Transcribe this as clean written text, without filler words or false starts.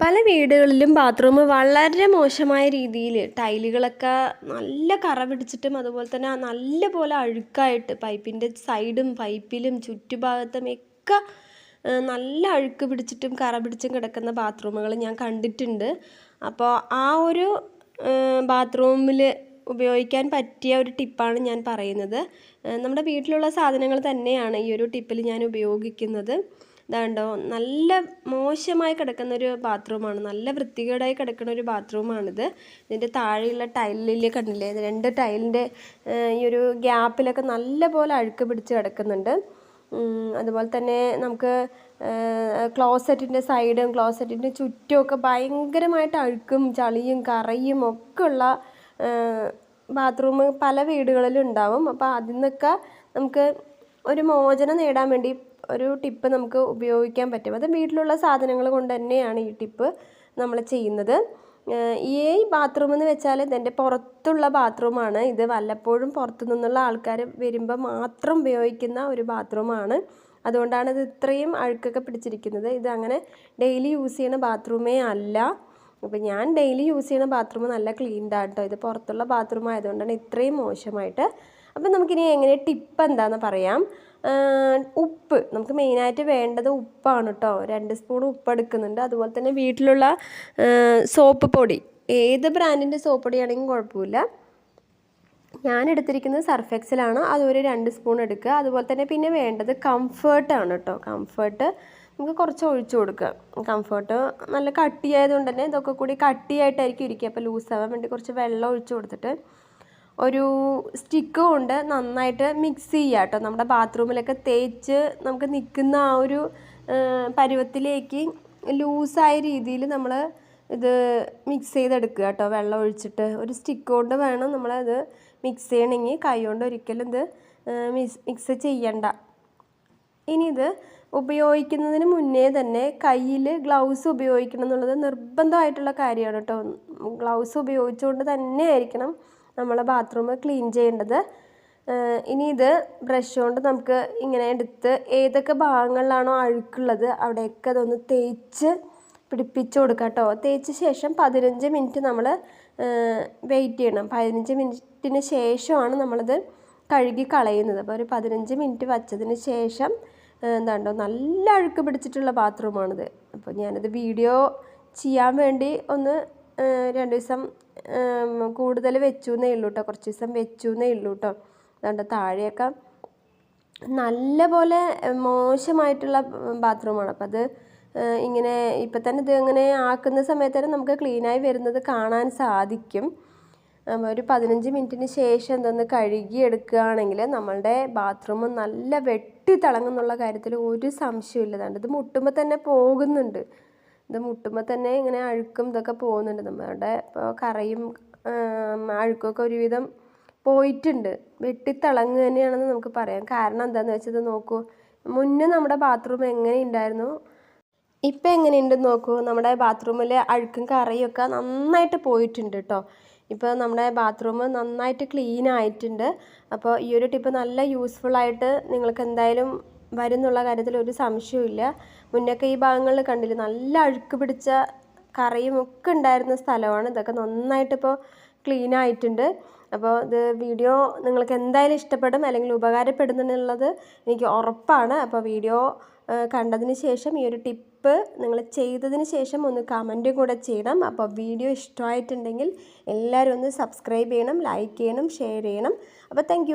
പല വീടുകളിലും ബാത്റൂം വളരെ മോശമായ രീതിയിൽ ടൈലുകളൊക്കെ നല്ല കറ പിടിച്ചിട്ടും അതുപോലെ തന്നെ നല്ല പോലെ അഴുക്കായിട്ട് പൈപ്പിൻ്റെ സൈഡും പൈപ്പിലും ചുറ്റുഭാഗത്തും ഒക്കെ നല്ല അഴുക്ക് പിടിച്ചിട്ടും കറ പിടിച്ചും കിടക്കുന്ന ബാത്റൂമുകൾ ഞാൻ കണ്ടിട്ടുണ്ട്. അപ്പോൾ ആ ഒരു ബാത്റൂമിൽ ഉപയോഗിക്കാൻ പറ്റിയ ഒരു ടിപ്പാണ് ഞാൻ പറയുന്നത്. നമ്മുടെ വീട്ടിലുള്ള സാധനങ്ങൾ തന്നെയാണ് ഈ ഒരു ടിപ്പിൽ ഞാൻ ഉപയോഗിക്കുന്നത്. ഇതാണ്ടോ, നല്ല മോശമായി കിടക്കുന്നൊരു ബാത്റൂമാണ്, നല്ല വൃത്തികേടായി കിടക്കുന്ന ഒരു ബാത്റൂമാണിത്. ഇതിൻ്റെ താഴെയുള്ള ടൈലിൽ കണ്ടില്ലേ, 2 ടൈലിൻ്റെ ഈ ഒരു ഗ്യാപ്പിലൊക്കെ നല്ല പോലെ അഴുക്ക് പിടിച്ച് കിടക്കുന്നുണ്ട്. അതുപോലെ തന്നെ നമുക്ക് ക്ലോസറ്റിൻ്റെ സൈഡും ക്ലോസറ്റിൻ്റെ ചുറ്റുമൊക്കെ ഭയങ്കരമായിട്ട് അഴുക്കും ചളിയും കറയും ഒക്കെ ഉള്ള ബാത്റൂം പല വീടുകളിലും ഉണ്ടാവും. അപ്പോൾ അതിൽ നിന്നൊക്കെ നമുക്ക് ഒരു മോചനം നേടാൻ വേണ്ടി ഒരു ടിപ്പ് നമുക്ക് ഉപയോഗിക്കാൻ പറ്റും. അത് വീട്ടിലുള്ള സാധനങ്ങൾ കൊണ്ട് തന്നെയാണ് ഈ ടിപ്പ് നമ്മൾ ചെയ്യുന്നത്. ഈ ബാത്റൂം എന്ന് വെച്ചാൽ ഇതിൻ്റെ പുറത്തുള്ള ബാത്റൂമാണ്. ഇത് വല്ലപ്പോഴും പുറത്തു നിന്നുള്ള ആൾക്കാർ വരുമ്പോൾ മാത്രം ഉപയോഗിക്കുന്ന ഒരു ബാത്റൂമാണ്. അതുകൊണ്ടാണ് ഇത് ഇത്രയും അഴുക്കൊക്കെ പിടിച്ചിരിക്കുന്നത്. ഇത് അങ്ങനെ ഡെയിലി യൂസ് ചെയ്യുന്ന ബാത്റൂമേ അല്ല. അപ്പോൾ ഞാൻ ഡെയിലി യൂസ് ചെയ്യുന്ന ബാത്റൂം നല്ല ക്ലീൻഡാണ് കേട്ടോ. ഇത് പുറത്തുള്ള ബാത്റൂം ആയതുകൊണ്ടാണ് ഇത്രയും മോശമായിട്ട്. അപ്പം നമുക്കിനി എങ്ങനെ ടിപ്പ് എന്താണെന്ന് പറയാം. ഉപ്പ്, നമുക്ക് മെയിനായിട്ട് വേണ്ടത് ഉപ്പാണ് കേട്ടോ. 2 സ്പൂൺ ഉപ്പ് എടുക്കുന്നുണ്ട്. അതുപോലെ തന്നെ വീട്ടിലുള്ള സോപ്പ് പൊടി, ഏത് ബ്രാൻഡിൻ്റെ സോപ്പ് പൊടിയാണെങ്കിലും കുഴപ്പമില്ല. ഞാൻ എടുത്തിരിക്കുന്നത് സർഫ് എക്സലാണ്. അതൊരു 2 സ്പൂൺ എടുക്കുക. അതുപോലെ തന്നെ പിന്നെ വേണ്ടത് കംഫേർട്ടാണ് കേട്ടോ. കംഫേർട്ട് നമുക്ക് കുറച്ച് ഒഴിച്ചു കൊടുക്കുക. കംഫേർട്ട് നല്ല കട്ടിയായതുകൊണ്ട് തന്നെ ഇതൊക്കെ കൂടി കട്ടിയായിട്ടായിരിക്കും ഇരിക്കുക. അപ്പോൾ ലൂസാവാൻ വേണ്ടി കുറച്ച് വെള്ളം ഒഴിച്ചു കൊടുത്തിട്ട് ഒരു സ്റ്റിക്ക് കൊണ്ട് നന്നായിട്ട് മിക്സ് ചെയ്യുക കേട്ടോ. നമ്മുടെ ബാത്റൂമിലൊക്കെ തേച്ച് നമുക്ക് നിൽക്കുന്ന ആ ഒരു പരുവത്തിലേക്ക് ലൂസായ രീതിയിൽ നമ്മൾ ഇത് മിക്സ് ചെയ്തെടുക്കുക കേട്ടോ. വെള്ളം ഒഴിച്ചിട്ട് ഒരു സ്റ്റിക്ക് കൊണ്ട് വേണം നമ്മളത് മിക്സ് ചെയ്യണമെങ്കിൽ. കൈ കൊണ്ട് ഒരിക്കലും ഇത് മിക്സ് ചെയ്യണ്ട. ഇനി ഇത് ഉപയോഗിക്കുന്നതിന് മുന്നേ തന്നെ കയ്യിൽ ഗ്ലൗസ് ഉപയോഗിക്കണം എന്നുള്ളത് നിർബന്ധമായിട്ടുള്ള കാര്യമാണ് കേട്ടോ. ഗ്ലൗസ് ഉപയോഗിച്ചുകൊണ്ട് തന്നെ ആയിരിക്കണം നമ്മൾ ബാത്റൂം ക്ലീൻ ചെയ്യേണ്ടത്. ഇനി ഇത് ബ്രഷ് കൊണ്ട് നമുക്ക് ഇങ്ങനെ എടുത്ത് ഏതൊക്കെ ഭാഗങ്ങളിലാണോ അഴുക്കുള്ളത് അവിടെയൊക്കെ അതൊന്ന് തേച്ച് പിടിപ്പിച്ച് കൊടുക്കുക കേട്ടോ. തേച്ച ശേഷം 15 മിനിറ്റ് നമ്മൾ വെയിറ്റ് ചെയ്യണം. 15 മിനിറ്റിന് ശേഷമാണ് നമ്മളത് കഴുകി കളയുന്നത്. അപ്പോൾ ഒരു 15 മിനിറ്റ് വച്ചതിന് ശേഷം എന്താണ്ടോ നല്ല അഴുക്ക് പിടിച്ചിട്ടുള്ള ബാത്റൂമാണിത്. അപ്പോൾ ഞാനത് വീഡിയോ ചെയ്യാൻ വേണ്ടി ഒന്ന് 2 ദിവസം കൂടുതൽ വെച്ചു എന്നേ ഉള്ളൂ കേട്ടോ. കുറച്ച് ദിവസം വെച്ചു എന്നേ ഉള്ളൂ കേട്ടോ. അതുകൊണ്ട് താഴെയൊക്കെ നല്ല പോലെ മോശമായിട്ടുള്ള ബാത്റൂമാണ്. അപ്പോൾ അത് ഇങ്ങനെ ഇപ്പം തന്നെ ഇത് ഇങ്ങനെ ആക്കുന്ന സമയത്ത് തന്നെ നമുക്ക് ക്ലീനായി വരുന്നത് കാണാൻ സാധിക്കും. ഒരു 15 മിനിറ്റിന് ശേഷം എന്തൊന്ന് കഴുകി എടുക്കുകയാണെങ്കിൽ നമ്മളുടെ ബാത്റൂം നല്ല വെട്ടിത്തിളങ്ങുന്നുള്ള കാര്യത്തിൽ ഒരു സംശയമില്ല. അതുകൊണ്ട് ഇത് മുട്ടുമ്പോൾ തന്നെ പോകുന്നുണ്ട്. ഇത് മുട്ടുമ്പോൾ തന്നെ ഇങ്ങനെ അഴുക്കും ഇതൊക്കെ പോകുന്നുണ്ട്. നമ്മുടെ ഇപ്പോൾ കറയും അഴുക്കൊക്കെ ഒരുവിധം പോയിട്ടുണ്ട്. വെട്ടിത്തിളങ്ങുക തന്നെയാണെന്ന് നമുക്ക് പറയാം. കാരണം എന്താണെന്ന് വെച്ചത് നോക്കൂ, മുന്നേ നമ്മുടെ ബാത്റൂം എങ്ങനെ ഉണ്ടായിരുന്നു, ഇപ്പം എങ്ങനെയുണ്ടെന്ന് നോക്കൂ. നമ്മുടെ ബാത്റൂമിലെ അഴുക്കും കറയും ഒക്കെ നന്നായിട്ട് പോയിട്ടുണ്ട് കേട്ടോ. ഇപ്പോൾ നമ്മുടെ ബാത്റൂം നന്നായിട്ട് ക്ലീൻ ആയിട്ടുണ്ട്. അപ്പോൾ ഈ ഒരു ടിപ്പ് നല്ല യൂസ്ഫുള്ളായിട്ട് നിങ്ങൾക്ക് എന്തായാലും വരുന്നുള്ള കാര്യത്തിൽ ഒരു സംശയമില്ല. മുന്നൊക്കെ ഈ ഭാഗങ്ങളിൽ കണ്ടില്ല, നല്ല അഴുക്ക് പിടിച്ച കറയും ഒക്കെ ഉണ്ടായിരുന്ന സ്ഥലമാണ്. ഇതൊക്കെ നന്നായിട്ടിപ്പോൾ ക്ലീൻ ആയിട്ടുണ്ട്. അപ്പോൾ ഇത് വീഡിയോ നിങ്ങൾക്ക് എന്തായാലും ഇഷ്ടപ്പെടും അല്ലെങ്കിൽ ഉപകാരപ്പെടുന്നുള്ളത് എനിക്ക് ഉറപ്പാണ്. അപ്പോൾ വീഡിയോ കണ്ടതിന് ശേഷം ഈ ഒരു ടിപ്പ് നിങ്ങൾ ചെയ്തതിന് ശേഷം ഒന്ന് കമൻറ്റും കൂടെ ചെയ്യണം. അപ്പോൾ വീഡിയോ ഇഷ്ടമായിട്ടുണ്ടെങ്കിൽ എല്ലാവരും ഒന്ന് സബ്സ്ക്രൈബ് ചെയ്യണം, ലൈക്ക് ചെയ്യണം, ഷെയർ ചെയ്യണം. അപ്പോൾ താങ്ക് യു.